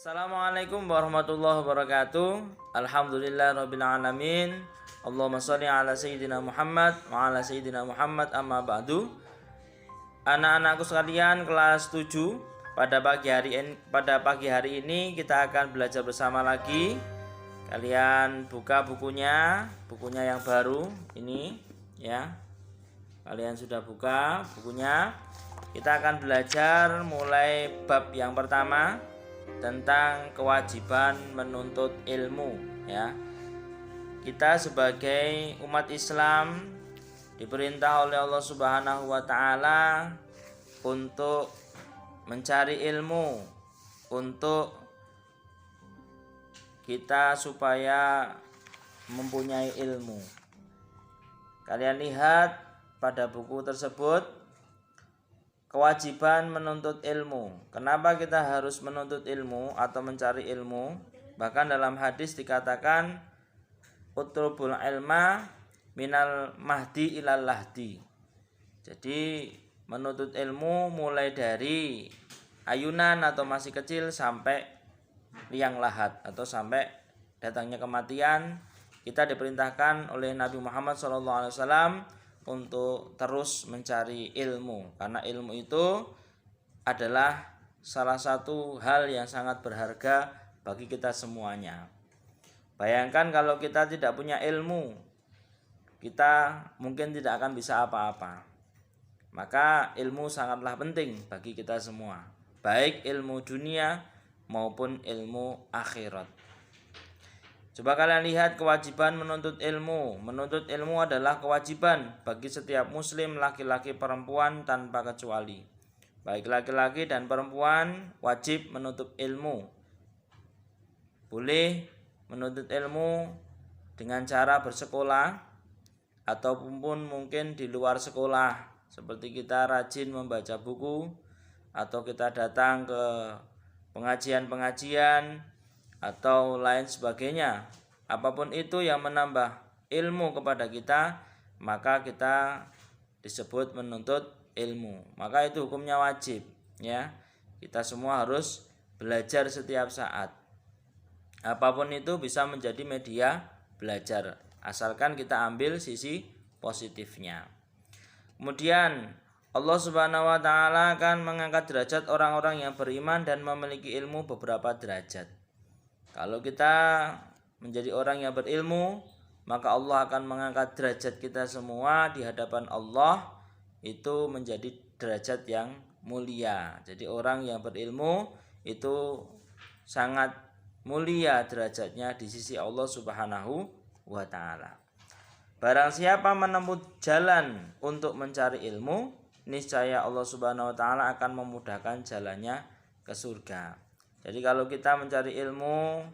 Assalamualaikum warahmatullahi wabarakatuh. Alhamdulillahirabbil alamin. Allahumma shalli ala sayyidina Muhammad wa ala sayyidina Muhammad amma ba'du. Anak-anakku sekalian kelas 7, pada pagi hari ini kita akan belajar bersama lagi. Kalian buka bukunya yang baru ini ya. Kalian sudah buka bukunya. Kita akan belajar mulai bab yang pertama tentang kewajiban menuntut ilmu ya. Kita sebagai umat Islam diperintah oleh Allah Subhanahu wa taala untuk mencari ilmu, untuk kita supaya mempunyai ilmu. Kalian lihat pada buku tersebut kewajiban menuntut ilmu. Kenapa kita harus menuntut ilmu atau mencari ilmu? Bahkan dalam hadis dikatakan utlubul ilma minal mahdi ilal lahdi. Jadi menuntut ilmu mulai dari ayunan atau masih kecil sampai liang lahat atau sampai datangnya kematian. Kita diperintahkan oleh Nabi Muhammad SAW untuk terus mencari ilmu, karena ilmu itu adalah salah satu hal yang sangat berharga bagi kita semuanya. Bayangkan kalau kita tidak punya ilmu, kita mungkin tidak akan bisa apa-apa. Maka ilmu sangatlah penting bagi kita semua, baik ilmu dunia maupun ilmu akhirat. Coba kalian lihat kewajiban menuntut ilmu. Menuntut ilmu adalah kewajiban bagi setiap muslim, laki-laki perempuan tanpa kecuali. Baik laki-laki dan perempuan wajib menuntut ilmu. Boleh menuntut ilmu dengan cara bersekolah ataupun mungkin di luar sekolah, seperti kita rajin membaca buku atau kita datang ke pengajian-pengajian atau lain sebagainya. Apapun itu yang menambah ilmu kepada kita, maka kita disebut menuntut ilmu. Maka itu hukumnya wajib ya. Kita semua harus belajar setiap saat. Apapun itu bisa menjadi media belajar, asalkan kita ambil sisi positifnya. Kemudian Allah Subhanahu wa taala akan mengangkat derajat orang-orang yang beriman dan memiliki ilmu beberapa derajat. Kalau kita menjadi orang yang berilmu, maka Allah akan mengangkat derajat kita semua di hadapan Allah, itu menjadi derajat yang mulia. Jadi orang yang berilmu itu sangat mulia derajatnya di sisi Allah Subhanahu wa taala. Barang siapa menempuh jalan untuk mencari ilmu, niscaya Allah Subhanahu wa taala akan memudahkan jalannya ke surga. Jadi kalau kita mencari ilmu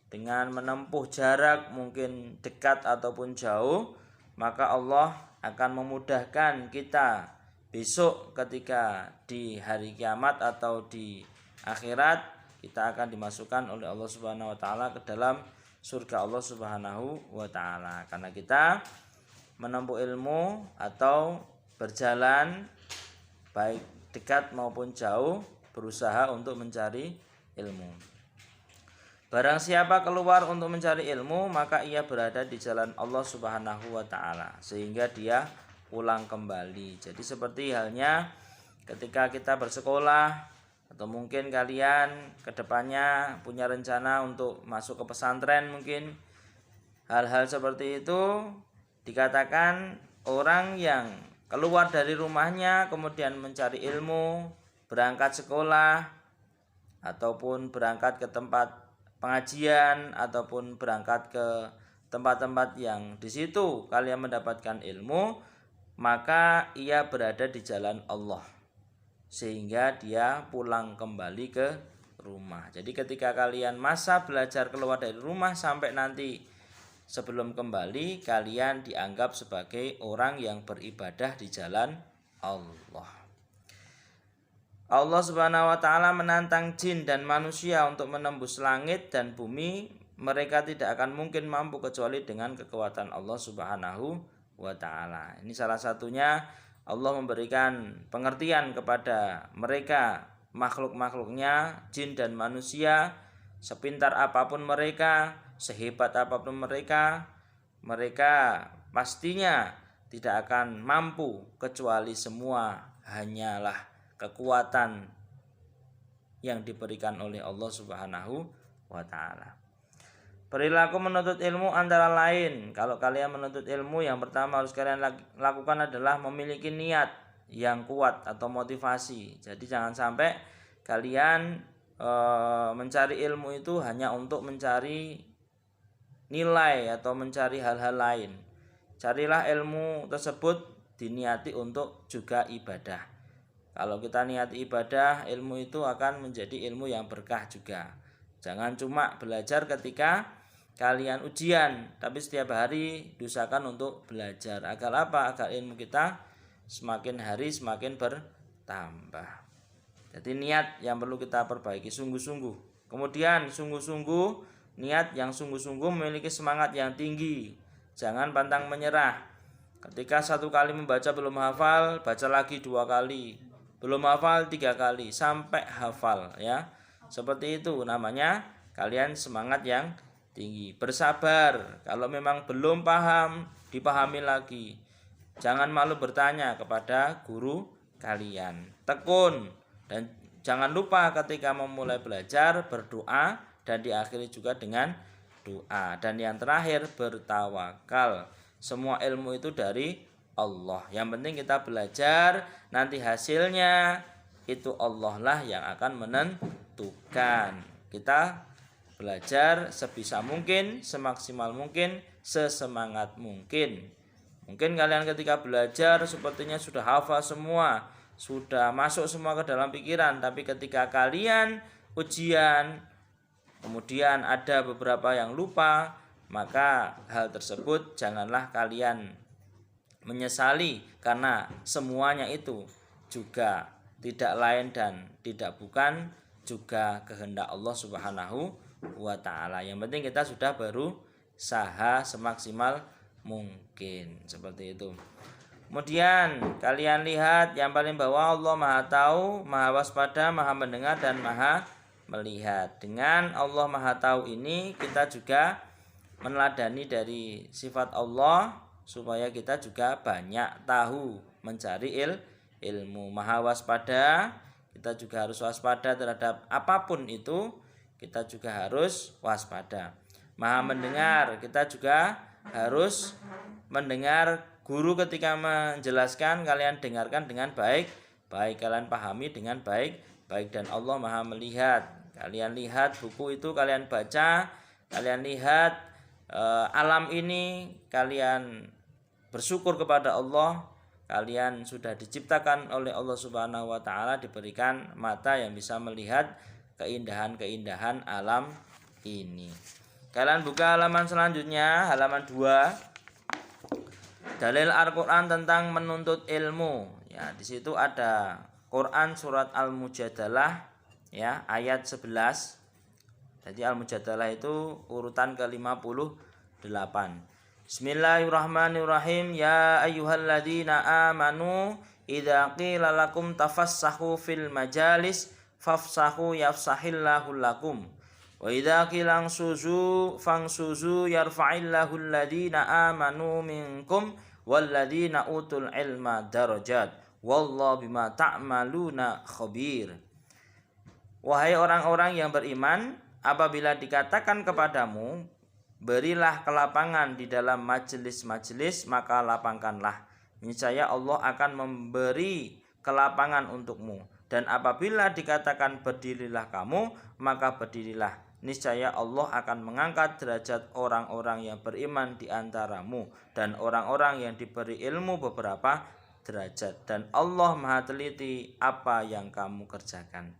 dengan menempuh jarak mungkin dekat ataupun jauh, maka Allah akan memudahkan kita besok ketika di hari kiamat atau di akhirat, kita akan dimasukkan oleh Allah Subhanahu wa taala ke dalam surga Allah Subhanahu wa taala, karena kita menempuh ilmu atau berjalan baik dekat maupun jauh, berusaha untuk mencari ilmu. Barang siapa keluar untuk mencari ilmu, maka ia berada di jalan Allah Subhanahu wa taala sehingga dia pulang kembali. Jadi seperti halnya ketika kita bersekolah atau mungkin kalian kedepannya punya rencana untuk masuk ke pesantren, mungkin hal-hal seperti itu dikatakan orang yang keluar dari rumahnya kemudian mencari ilmu, berangkat sekolah ataupun berangkat ke tempat pengajian ataupun berangkat ke tempat-tempat yang di situ kalian mendapatkan ilmu, maka ia berada di jalan Allah sehingga dia pulang kembali ke rumah. Jadi ketika kalian masa belajar keluar dari rumah sampai nanti sebelum kembali, kalian dianggap sebagai orang yang beribadah di jalan Allah. Allah Subhanahu wa taala menantang jin dan manusia untuk menembus langit dan bumi. Mereka tidak akan mungkin mampu kecuali dengan kekuatan Allah Subhanahu wa taala. Ini salah satunya Allah memberikan pengertian kepada mereka makhluk-makhluknya, jin dan manusia, sepintar apapun mereka, sehebat apapun mereka, mereka pastinya tidak akan mampu, kecuali semua hanyalah kekuatan yang diberikan oleh Allah Subhanahu wa ta'ala. Perilaku menuntut ilmu antara lain, kalau kalian menuntut ilmu, yang pertama harus kalian lakukan adalah memiliki niat yang kuat atau motivasi. Jadi jangan sampai kalian mencari ilmu itu hanya untuk mencari nilai atau mencari hal-hal lain. Carilah ilmu tersebut diniati untuk juga ibadah. Kalau kita niati ibadah, ilmu itu akan menjadi ilmu yang berkah juga. Jangan cuma belajar ketika kalian ujian, tapi setiap hari diusahakan untuk belajar. Agar apa? Agar ilmu kita semakin hari semakin bertambah. Jadi niat yang perlu kita perbaiki sungguh-sungguh. Kemudian sungguh-sungguh, niat yang sungguh-sungguh memiliki semangat yang tinggi. Jangan pantang menyerah. Ketika satu kali membaca belum hafal, baca lagi 2 kali. Belum hafal 3 kali sampai hafal, ya. Seperti itu namanya kalian semangat yang tinggi. Bersabar. Kalau memang belum paham, dipahami lagi. Jangan malu bertanya kepada guru kalian. Tekun dan jangan lupa ketika memulai belajar berdoa dan diakhiri juga dengan doa. Dan yang terakhir, bertawakal. Semua ilmu itu dari Allah. Yang penting kita belajar, nanti hasilnya itu Allah lah yang akan menentukan. Kita belajar sebisa mungkin, semaksimal mungkin, sesemangat mungkin. Mungkin kalian ketika belajar sepertinya sudah hafal semua, sudah masuk semua ke dalam pikiran, tapi ketika kalian ujian, kemudian ada beberapa yang lupa, maka hal tersebut janganlah kalian menyesali, karena semuanya itu juga tidak lain dan tidak bukan juga kehendak Allah Subhanahu wa ta'ala. Yang penting kita sudah berusaha semaksimal mungkin, seperti itu. Kemudian kalian lihat yang paling bawah, Allah Maha Tahu, Maha Waspada, Maha Mendengar, dan Maha Melihat. Dengan Allah Maha Tahu ini kita juga meneladani dari sifat Allah supaya kita juga banyak tahu mencari ilmu. Maha Waspada, kita juga harus waspada terhadap apapun itu, kita juga harus waspada. Maha Mendengar, kita juga harus mendengar guru ketika menjelaskan, kalian dengarkan dengan baik, kalian pahami dengan baik. Dan Allah Maha Melihat, kalian lihat buku itu, kalian baca, kalian lihat alam ini, kalian bersyukur kepada Allah, kalian sudah diciptakan oleh Allah Subhanahu wa ta'ala, diberikan mata yang bisa melihat keindahan-keindahan alam ini. Kalian buka halaman selanjutnya, halaman 2. Dalil Al-Qur'an tentang menuntut ilmu. Ya, di situ ada Quran surat Al-Mujadalah, ya, ayat 11. Jadi Al-Mujadalah itu urutan ke-58. Bismillahirrahmanirrahim. Ya ayyuhalladzina amanu idza qila lakum tafassahu fil majalis fafsahu yafsahillahu lakum. Wa idza qila fangsuzu yarfa'illahu alladzina amanu minkum walladzina utul ilma darajat wallahu bima ta'maluna khabir. Wahai orang-orang yang beriman, apabila dikatakan kepadamu, berilah kelapangan di dalam majelis-majelis, maka lapangkanlah. Niscaya Allah akan memberi kelapangan untukmu. Dan apabila dikatakan berdirilah kamu, maka berdirilah. Niscaya Allah akan mengangkat derajat orang-orang yang beriman di antaramu dan orang-orang yang diberi ilmu beberapa derajat. Dan Allah Maha teliti apa yang kamu kerjakan.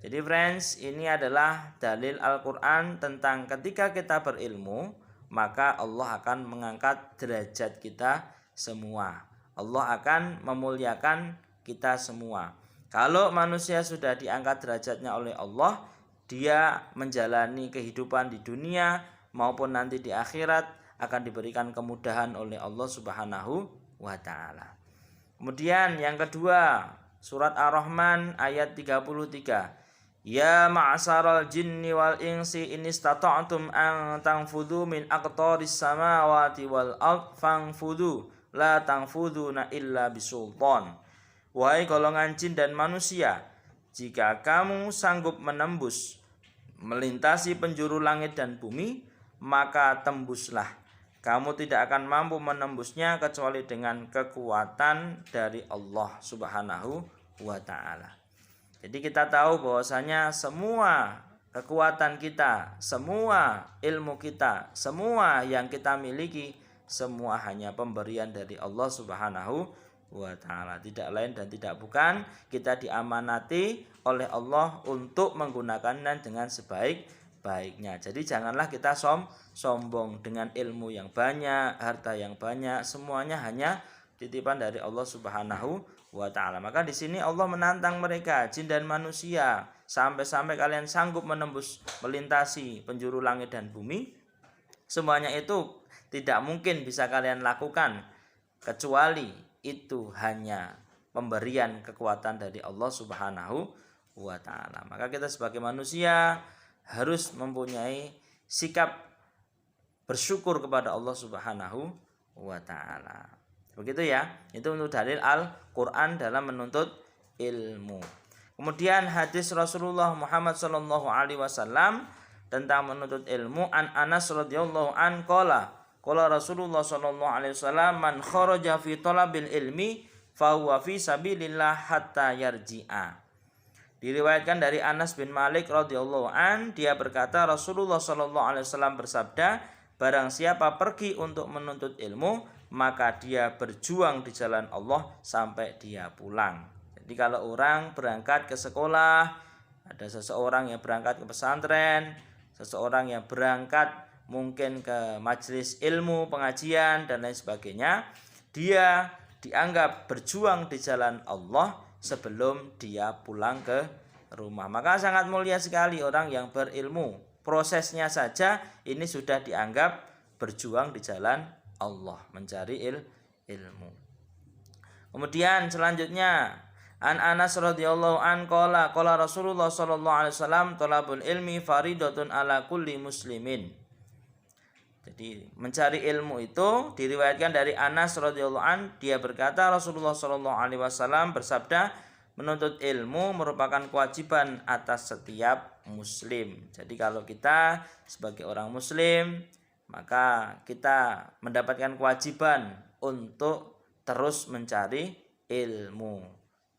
Jadi friends, ini adalah dalil Al-Quran tentang ketika kita berilmu, maka Allah akan mengangkat derajat kita semua. Allah akan memuliakan kita semua. Kalau manusia sudah diangkat derajatnya oleh Allah, dia menjalani kehidupan di dunia maupun nanti di akhirat akan diberikan kemudahan oleh Allah Subhanahu wa ta'ala. Kemudian yang kedua, surat Ar-Rahman ayat 33. Ya ma'saral jinni wal insi in istata'tum an tanfudhu min aqtaris samawati wal ard fanfudhu la tanfudhuna illa bisultan. Wahai golongan jin dan manusia, jika kamu sanggup menembus melintasi penjuru langit dan bumi, maka tembuslah. Kamu tidak akan mampu menembusnya kecuali dengan kekuatan dari Allah Subhanahu wa ta'ala. Jadi kita tahu bahwasanya semua kekuatan kita, semua ilmu kita, semua yang kita miliki, semua hanya pemberian dari Allah Subhanahu wa ta'ala. Tidak lain dan tidak bukan, kita diamanati oleh Allah untuk menggunakannya dengan sebaik-baiknya. Jadi janganlah kita sombong dengan ilmu yang banyak, harta yang banyak, semuanya hanya titipan dari Allah Subhanahu wa ta'ala. Maka di sini Allah menantang mereka, jin dan manusia, sampai-sampai kalian sanggup menembus melintasi penjuru langit dan bumi. Semuanya itu tidak mungkin bisa kalian lakukan kecuali itu hanya pemberian kekuatan dari Allah Subhanahu wa ta'ala. Maka kita sebagai manusia harus mempunyai sikap bersyukur kepada Allah Subhanahu wa ta'ala. Begitu ya, itu untuk dalil Al-Quran dalam menuntut ilmu. Kemudian hadis Rasulullah Muhammad SAW tentang menuntut ilmu, an Anas radhiyallahu an qala Rasulullah SAW, man kharaja fi talabil ilmi fa huwa fi sabilillah hatta yarji'a. Diriwayatkan dari Anas bin Malik radhiyallahu an, dia berkata Rasulullah SAW bersabda, barang siapa pergi untuk menuntut ilmu, maka dia berjuang di jalan Allah sampai dia pulang. Jadi kalau orang berangkat ke sekolah, ada seseorang yang berangkat ke pesantren, seseorang yang berangkat mungkin ke majelis ilmu, pengajian dan lain sebagainya, dia dianggap berjuang di jalan Allah sebelum dia pulang ke rumah. Maka sangat mulia sekali orang yang berilmu. Prosesnya saja ini sudah dianggap berjuang di jalan Allah, mencari ilmu. Kemudian selanjutnya an Anas radhiyallahu an qala Rasulullah sallallahu alaihi wasallam talabul ilmi faridatun ala kulli muslimin. Jadi mencari ilmu itu diriwayatkan dari Anas radhiyallahu an, dia berkata Rasulullah sallallahu alaihi wasallam bersabda, menuntut ilmu merupakan kewajiban atas setiap muslim. Jadi kalau kita sebagai orang muslim, maka kita mendapatkan kewajiban untuk terus mencari ilmu.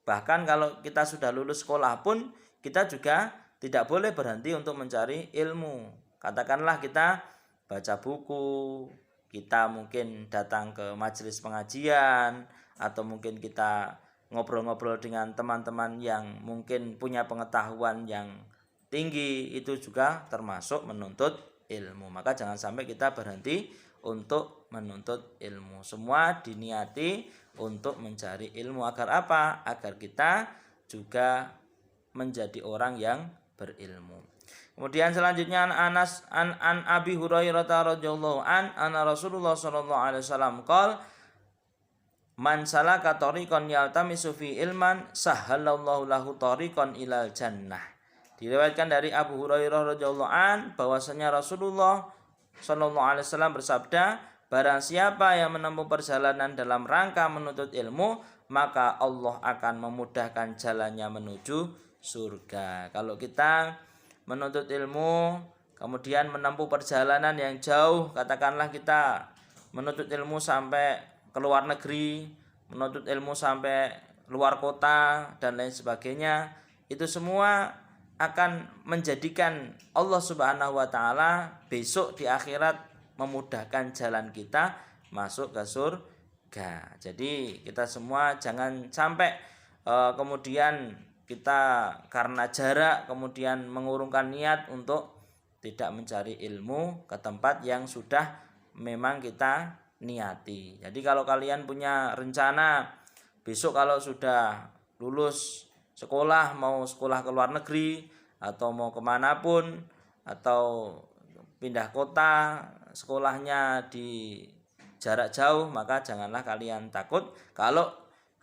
Bahkan kalau kita sudah lulus sekolah pun, kita juga tidak boleh berhenti untuk mencari ilmu. Katakanlah kita baca buku, kita mungkin datang ke majelis pengajian, atau mungkin kita ngobrol-ngobrol dengan teman-teman yang mungkin punya pengetahuan yang tinggi, itu juga termasuk menuntut ilmu. Maka jangan sampai kita berhenti untuk menuntut ilmu. Semua diniati untuk mencari ilmu agar apa? Agar kita juga menjadi orang yang berilmu. Kemudian selanjutnya Anas an Abi Hurairah radhiyallahu an anna Rasulullah sallallahu alaihi wasallam qala man salaka tariqan yaltamisu fi ilman sahhalallahu lahu tariqan ilal jannah. Diriwayatkan dari Abu Hurairah radhiyallahu an bahwasanya Rasulullah sallallahu alaihi wasallam bersabda, barang siapa yang menempuh perjalanan dalam rangka menuntut ilmu, maka Allah akan memudahkan jalannya menuju surga. Kalau kita menuntut ilmu kemudian menempuh perjalanan yang jauh, katakanlah kita menuntut ilmu sampai ke luar negeri, menuntut ilmu sampai luar kota dan lain sebagainya, itu semua akan menjadikan Allah Subhanahu wa ta'ala besok di akhirat memudahkan jalan kita masuk ke surga. Jadi kita semua jangan sampai kemudian kita karena jarak kemudian mengurungkan niat untuk tidak mencari ilmu ke tempat yang sudah memang kita niati. Jadi kalau kalian punya rencana besok kalau sudah lulus sekolah, mau sekolah ke luar negeri atau mau kemanapun, atau pindah kota, sekolahnya di jarak jauh, maka janganlah kalian takut. Kalau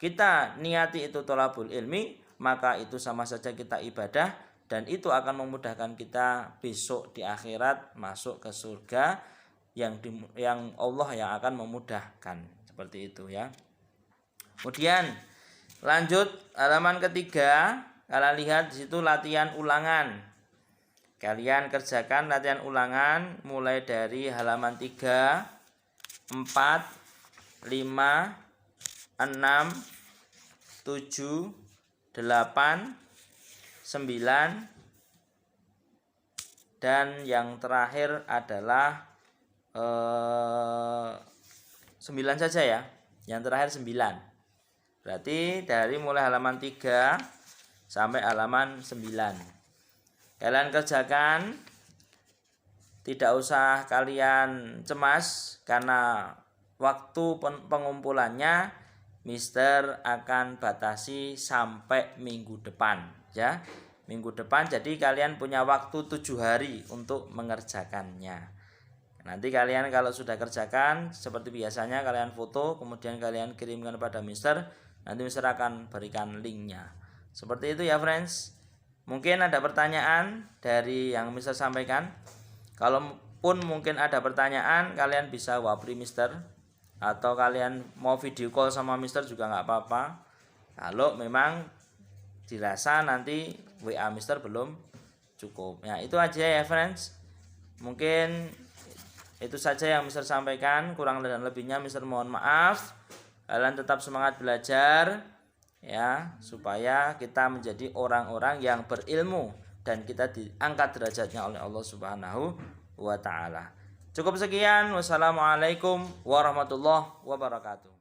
kita niati itu thalabul ilmi, maka itu sama saja kita ibadah dan itu akan memudahkan kita besok di akhirat masuk ke surga yang Allah yang akan memudahkan, seperti itu ya. Kemudian lanjut halaman ketiga, kalian lihat di situ latihan ulangan. Kalian kerjakan latihan ulangan mulai dari halaman 3, 4, 5, 6, 7, 8, 9, dan yang terakhir adalah 9 saja ya. Yang terakhir 9. Berarti dari mulai halaman 3 sampai halaman 9. Kalian kerjakan, tidak usah kalian cemas karena waktu pengumpulannya Mister akan batasi sampai minggu depan ya. Minggu depan, jadi kalian punya waktu 7 hari untuk mengerjakannya. Nanti kalian kalau sudah kerjakan seperti biasanya kalian foto, kemudian kalian kirimkan kepada Mister. Nanti Mister akan berikan linknya. Seperti itu ya friends. Mungkin ada pertanyaan dari yang Mister sampaikan. Kalaupun mungkin ada pertanyaan, kalian bisa wapri Mister, atau kalian mau video call sama Mister juga nggak apa-apa. Kalau memang dirasa nanti WA Mister belum cukup. Ya, itu aja ya friends. Mungkin itu saja yang Mister sampaikan. Kurang dan lebihnya Mister mohon maaf. Kalian tetap semangat belajar ya, supaya kita menjadi orang-orang yang berilmu dan kita diangkat derajatnya oleh Allah Subhanahu wa taala. Cukup sekian. Wassalamualaikum warahmatullahi wabarakatuh.